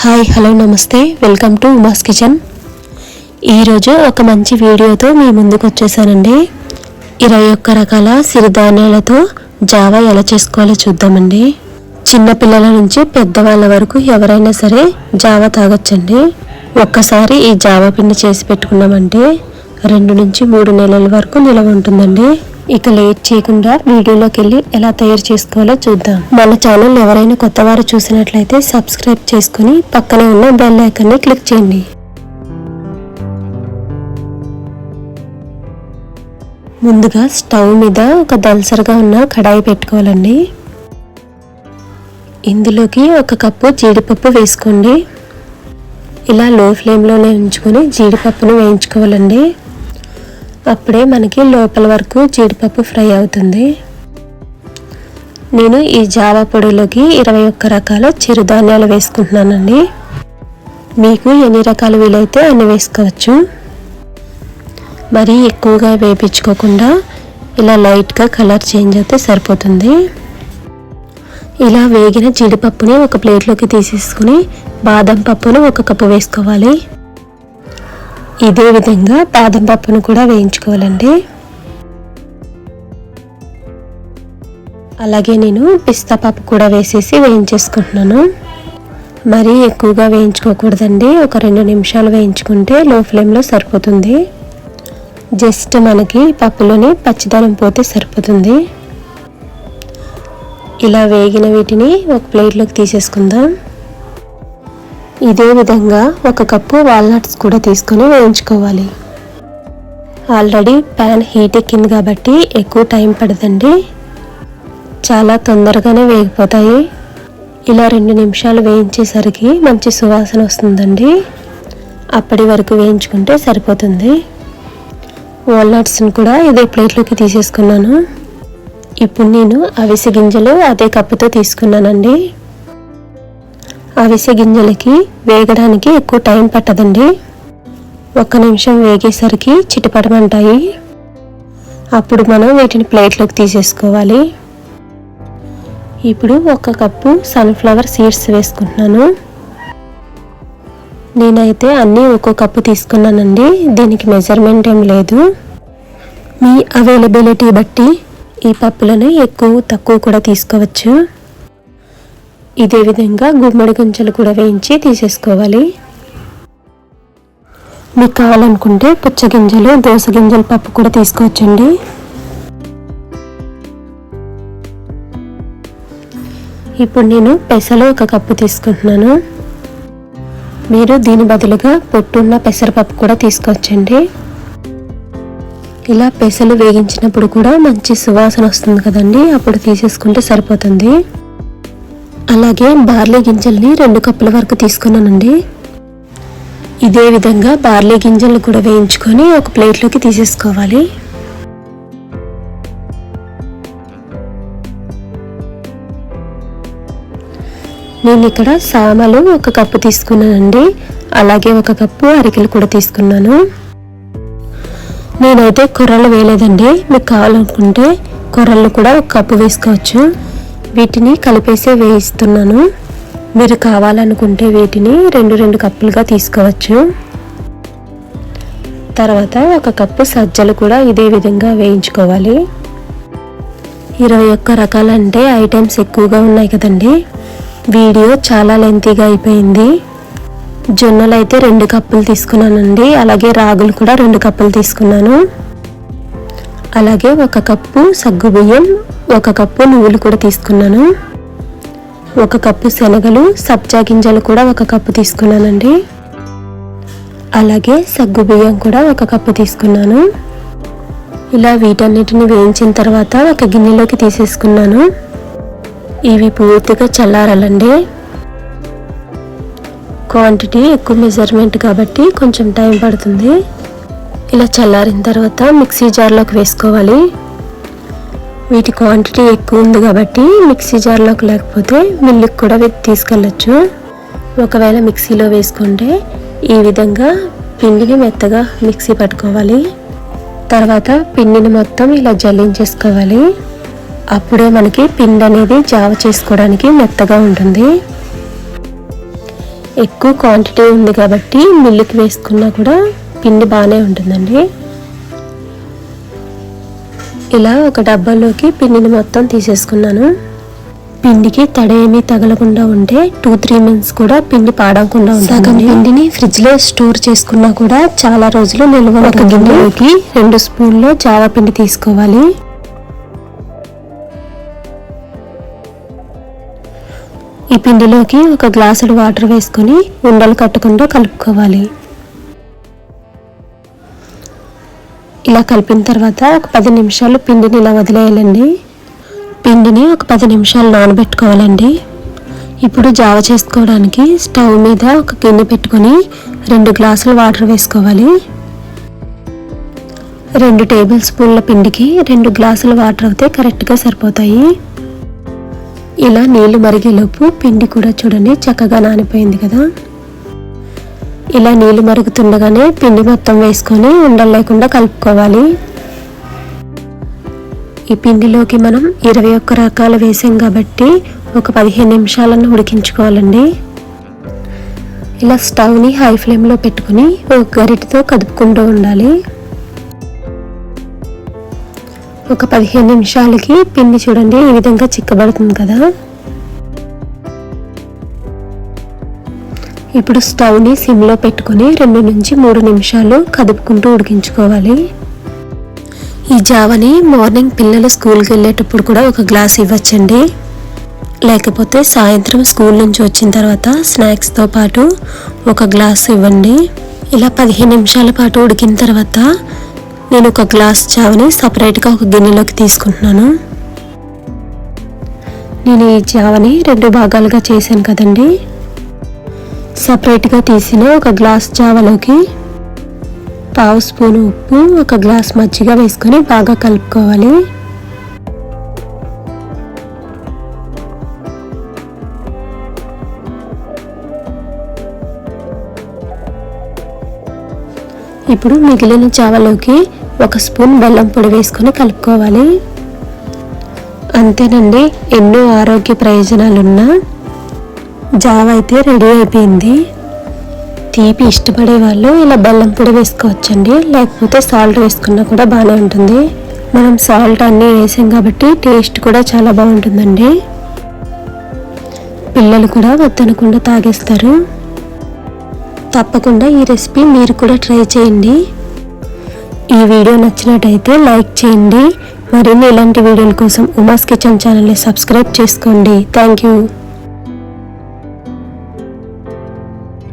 Hi hello నమస్తే, welcome to Uma's kitchen. ఈరోజు ఒక మంచి వీడియోతో మీ ముందుకు వచ్చేసానండి. 21 రకాల సిరిధాన్యాలతో జావా ఎలా చేసుకోవాలో చూద్దామండి. చిన్నపిల్లల నుంచి పెద్దవాళ్ళ వరకు ఎవరైనా సరే జావా తాగొచ్చండి. ఒక్కసారి ఈ జావా పిండి చేసి పెట్టుకున్నామంటే 2 నుంచి 3 నెలల వరకు నిలవ ఉంటుందండి. ఇక లేట్ చేయకుండా వీడియోలోకి వెళ్ళి ఎలా తయారు చేసుకోవాలో చూద్దాం. మన ఛానల్ ఎవరైనా కొత్త వారు చూసినట్లయితే సబ్స్క్రైబ్ చేసుకుని పక్కనే ఉన్న బెల్ ఐకాన్ని క్లిక్ చేయండి. ముందుగా స్టవ్ మీద ఒక దళసరిగా ఉన్న కడాయి పెట్టుకోవాలండి. ఇందులోకి 1 కప్పు జీడిపప్పు వేసుకోండి. ఇలా లో ఫ్లేమ్లోనే ఉంచుకొని జీడిపప్పును వేయించుకోవాలండి. అప్పుడే మనకి లోపల వరకు జీడిపప్పు ఫ్రై అవుతుంది. నేను ఈ జావా పొడిలోకి 21 రకాల చిరుధాన్యాలు వేసుకుంటున్నానండి. మీకు ఎన్ని రకాలు వీలైతే అన్ని వేసుకోవచ్చు. మరీ ఎక్కువగా వేపించుకోకుండా ఇలా లైట్గా కలర్ చేంజ్ అయితే సరిపోతుంది. ఇలా వేగిన జీడిపప్పుని ఒక ప్లేట్లోకి తీసేసుకుని బాదం పప్పును 1 కప్పు వేసుకోవాలి. ఇదే విధంగా బాదం పప్పును కూడా వేయించుకోవాలండి. అలాగే నేను పిస్తా పప్పు కూడా వేసేసి వేయించేసుకుంటున్నాను. మరీ ఎక్కువగా వేయించుకోకూడదండి. ఒక 2 నిమిషాలు వేయించుకుంటే లో ఫ్లేమ్లో సరిపోతుంది. జస్ట్ మనకి పప్పులోని పచ్చిదనం పోతే సరిపోతుంది. ఇలా వేగిన వీటిని ఒక ప్లేట్లోకి తీసేసుకుందాం. ఇదే విధంగా 1 కప్పు వాల్నట్స్ కూడా తీసుకొని వేయించుకోవాలి. ఆల్రెడీ ప్యాన్ హీట్ ఎక్కింది కాబట్టి ఎక్కువ టైం పడదండి, చాలా తొందరగానే వేగిపోతాయి. ఇలా 2 నిమిషాలు వేయించేసరికి మంచి సువాసన వస్తుందండి. అప్పటి వరకు వేయించుకుంటే సరిపోతుంది. వాల్నట్స్ని కూడా ఇదే ప్లేట్లోకి తీసేసుకున్నాను. ఇప్పుడు నేను అవిసె గింజలు అదే కప్పుతో తీసుకున్నానండి. అవిసె గింజలకి వేగడానికి ఎక్కువ టైం పట్టదండి. 1 నిమిషం వేగేసరికి చిటపటమంటాయి. అప్పుడు మనం వీటిని ప్లేట్లోకి తీసేసుకోవాలి. ఇప్పుడు 1 కప్పు సన్ఫ్లవర్ సీడ్స్ వేసుకుంటున్నాను. నేనైతే అన్నీ 1 కప్పు తీసుకున్నానండి. దీనికి మెజర్మెంట్ ఏం లేదు. మీ అవైలబిలిటీ బట్టి ఈ పప్పులను ఎక్కువ తక్కువ కూడా తీసుకోవచ్చు. ఇదే విధంగా గుమ్మడి గింజలు కూడా వేయించి తీసేసుకోవాలి. మీకు కావాలనుకుంటే పుచ్చగింజలు, దోస గింజల పప్పు కూడా తీసుకోవచ్చండి. ఇప్పుడు నేను పెసలు 1 కప్పు తీసుకుంటున్నాను. మీరు దీని బదులుగా పొట్టున్న పెసరపప్పు కూడా తీసుకోవచ్చండి. ఇలా పెసలు వేగించినప్పుడు కూడా మంచి సువాసన వస్తుంది కదండి, అప్పుడు తీసేసుకుంటే సరిపోతుంది. అలాగే బార్లీ గింజల్ని 2 కప్పుల వరకు తీసుకున్నానండి. ఇదే విధంగా బార్లీ గింజలు కూడా వేయించుకొని ఒక ప్లేట్లోకి తీసేసుకోవాలి. నేను ఇక్కడ సామలు 1 కప్పు తీసుకున్నానండి. అలాగే 1 కప్పు అరికెలు కూడా తీసుకున్నాను. నేనైతే కొర్రలు వేయలేదండి. మీకు కావాలనుకుంటే కొర్రలు కూడా 1 కప్పు వేసుకోవచ్చు. వీటిని కలిపేసి వేయిస్తున్నాను. మీరు కావాలనుకుంటే వీటిని 2 కప్పులుగా తీసుకోవచ్చు. తర్వాత 1 కప్పు సజ్జలు కూడా ఇదే విధంగా వేయించుకోవాలి. 21 రకాలంటే ఐటమ్స్ ఎక్కువగా ఉన్నాయి కదండి, వీడియో చాలా లెంతీగా అయిపోయింది. జొన్నలు అయితే 2 కప్పులు తీసుకున్నానండి. అలాగే రాగులు కూడా 2 కప్పులు తీసుకున్నాను. అలాగే 1 కప్పు సగ్గుబియ్యం, 1 కప్పు నువ్వులు కూడా తీసుకున్నాను. 1 కప్పు శనగలు, సబ్జా గింజలు కూడా 1 కప్పు తీసుకున్నానండి. అలాగే సగ్గుబియ్యం కూడా 1 కప్పు తీసుకున్నాను. ఇలా వీటన్నిటిని వేయించిన తర్వాత ఒక గిన్నెలోకి తీసేసుకున్నాను. ఇవి పూర్తిగా చల్లారాలండి. క్వాంటిటీ ఎక్కువ మెజర్మెంట్ కాబట్టి కొంచెం టైం పడుతుంది. ఇలా చల్లారిన తర్వాత మిక్సీ జార్లోకి వేసుకోవాలి. వీటి క్వాంటిటీ ఎక్కువ ఉంది కాబట్టి మిక్సీ జార్లోకి లేకపోతే మిల్లుకి కూడా తీసుకెళ్ళచ్చు. ఒకవేళ మిక్సీలో వేసుకుంటే ఈ విధంగా పిండిని మెత్తగా మిక్సీ పట్టుకోవాలి. తర్వాత పిండిని మొత్తం ఇలా జల్లించేసుకోవాలి. అప్పుడే మనకి పిండి అనేది జావ చేసుకోవడానికి మెత్తగా ఉంటుంది. ఎక్కువ క్వాంటిటీ ఉంది కాబట్టి మిల్లుకి వేసుకున్నా కూడా పిండి బాగానే ఉంటుందండి. ఇలా ఒక డబ్బాలోకి పిండిని మొత్తం తీసేసుకున్నాను. పిండికి తడేమీ తగలకుండా ఉంటే 2-3 మంత్స్ కూడా పిండి పాడవకుండా ఉంటుంది. సగం పిండిని ఫ్రిడ్జ్లో స్టోర్ చేసుకున్నా కూడా చాలా రోజులు నిల్వ. ఒక గిన్నెలోకి 2 స్పూన్లు జావ పిండి తీసుకోవాలి. ఈ పిండిలోకి ఒక గ్లాసుడు వాటర్ వేసుకొని ఉండలు కట్టకుండా కలుపుకోవాలి. ఇలా కలిపిన తర్వాత ఒక 10 నిమిషాలు పిండిని ఇలా వదిలేయాలండి. పిండిని ఒక 10 నిమిషాలు నానబెట్టుకోవాలండి. ఇప్పుడు జావ చేసుకోవడానికి స్టవ్ మీద ఒక గిన్నె పెట్టుకొని 2 గ్లాసులు వాటర్ వేసుకోవాలి. 2 టేబుల్ స్పూన్ల పిండికి 2 గ్లాసుల వాటర్ అయితే కరెక్ట్గా సరిపోతాయి. ఇలా నీళ్లు మరిగేలోపు పిండి కూడా చూడండి చక్కగా నానిపోయింది కదా. ఇలా నీళ్లు మరుగుతుండగానే పిండి మొత్తం వేసుకొని ఉండలు లేకుండా కలుపుకోవాలి. ఈ పిండిలోకి మనం 21 రకాలు వేసాం కాబట్టి ఒక 15 నిమిషాలను ఉడికించుకోవాలండి. ఇలా స్టవ్ని హై ఫ్లేమ్లో పెట్టుకుని ఒక గరిటెతో కదుపుకుంటూ ఉండాలి. ఒక 15 నిమిషాలకి పిండి చూడండి ఈ విధంగా చిక్కబడుతుంది కదా. ఇప్పుడు స్టవ్ని సిమ్లో పెట్టుకుని 2 నుంచి 3 నిమిషాలు కదుపుకుంటూ ఉడికించుకోవాలి. ఈ జావని మార్నింగ్ పిల్లలు స్కూల్కి వెళ్ళేటప్పుడు కూడా ఒక గ్లాస్ ఇవ్వచ్చండి. లేకపోతే సాయంత్రం స్కూల్ నుంచి వచ్చిన తర్వాత స్నాక్స్తో పాటు ఒక గ్లాస్ ఇవ్వండి. ఇలా 15 నిమిషాల పాటు ఉడికిన తర్వాత నేను ఒక గ్లాస్ జావని సపరేట్గా ఒక గిన్నెలోకి తీసుకుంటున్నాను. నేను ఈ జావని 2 భాగాలుగా చేశాను కదండి. సపరేట్గా తీసిన ఒక గ్లాస్ జావలోకి 1/2 స్పూను ఉప్పు, ఒక గ్లాస్ మజ్జిగ వేసుకొని బాగా కలుపుకోవాలి. ఇప్పుడు మిగిలిన జావలోకి 1 స్పూన్ బెల్లం పొడి వేసుకొని కలుపుకోవాలి. అంతేనండి, ఎన్నో ఆరోగ్య ప్రయోజనాలున్న జావ అయితే రెడీ అయిపోయింది. తీపి ఇష్టపడే వాళ్ళు ఇలా బెల్లం పొడి వేసుకోవచ్చండి, లేకపోతే సాల్ట్ వేసుకున్నా కూడా బాగానే ఉంటుంది. మనం సాల్ట్ అన్నీ వేసాం కాబట్టి టేస్ట్ కూడా చాలా బాగుంటుందండి. పిల్లలు కూడా వద్దనకుండా తాగేస్తారు. తప్పకుండా ఈ రెసిపీ మీరు కూడా ట్రై చేయండి. ఈ వీడియో నచ్చినట్టయితే లైక్ చేయండి. మరిన్ని ఇలాంటి వీడియోల కోసం ఉమాస్ కిచెన్ ఛానల్ని సబ్స్క్రైబ్ చేసుకోండి. Thank you.